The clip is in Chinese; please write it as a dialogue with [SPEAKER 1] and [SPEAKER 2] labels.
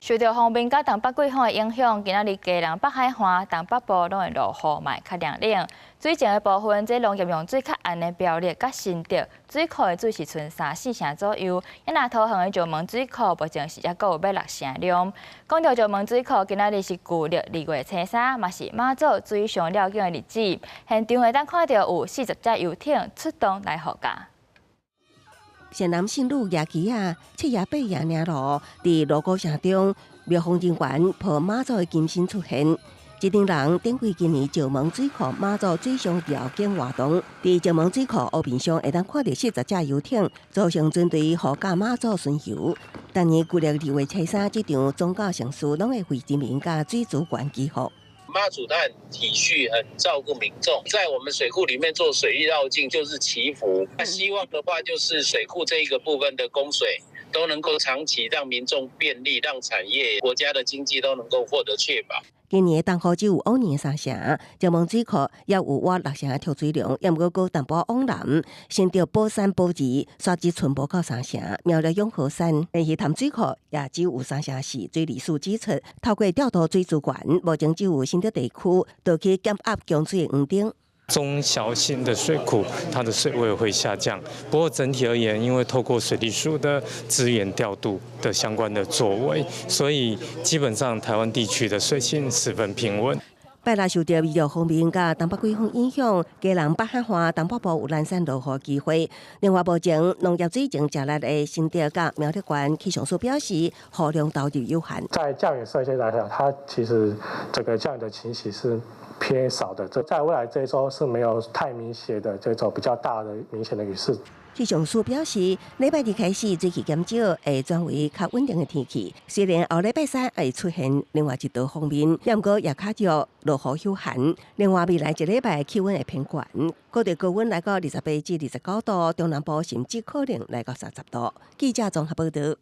[SPEAKER 1] 受到鋒面甲東北季風的影響，今仔日基隆、北海岸、東北部攏會落雨，嘛較涼冷。水情的部分，這農業用水較暗的苗栗甲新竹，水庫的水是剩3-4成左右。因那桃園的石門水庫目前是還佫有要6成量。講到石門水庫，今仔日是舊曆2月初3，嘛是媽祖水上繞境的日子。現場會當看到有40隻遊艇出動來護駕。
[SPEAKER 2] 善男信女夜期啊，7夜8夜領路，佇鑼鼓聲中，廟方人員抱媽祖的金身出現。一群人頂規今年石門水庫媽祖水上繞境活動，佇石門水庫湖面上會當看到40隻遊艇組成軍隊護駕媽祖巡遊。但年舊曆2月初3，這場宗教盛事攏會為人民甲水族館祈福。
[SPEAKER 3] 媽祖他很體恤，很照顧民眾，在我們水庫裡面做水域繞境就是祈福。那希望的話，就是水庫這一個部分的供水都能夠長期讓民眾便利，讓產業、國家的經濟都能夠獲得確保。
[SPEAKER 2] 今年的東河只有往年3成，石門水庫也有挖6成的跳水量，也毋過淡薄往南，先到寶山、寶二，刷至村無到3成，苗栗永和山，但是潭水庫也只有3成4，水利署指出，透過調度水資源，目前只有新竹地區都去減壓供水的園丁。
[SPEAKER 4] 中小型的水庫，它的水位會下降。不過整體而言，因為透過水利署的資源調度的相關的作為，所以基本上台灣地區的水性十分平穩。
[SPEAKER 2] 拜六受到微弱鋒面甲東北季風影響，基隆、北海岸、東北部有零散落雨機會。另外，目前農業水情較熱的新竹甲苗栗縣氣象署表示，雨量導入有限。在降雨設計來講，它其實這個降雨的情形是偏少的，在未來這一周是沒有太明顯的這種比較大的明顯的雨勢。氣象署表示，禮拜二開始水氣減少，會轉為較穩定的天氣。雖然後禮拜3會出現另外一道鋒面，不過也卡着落雨有限。另外，未來一禮拜氣溫會偏懸，各地高溫來到28至29度，中南部甚至可能來到30度。記者綜合報道。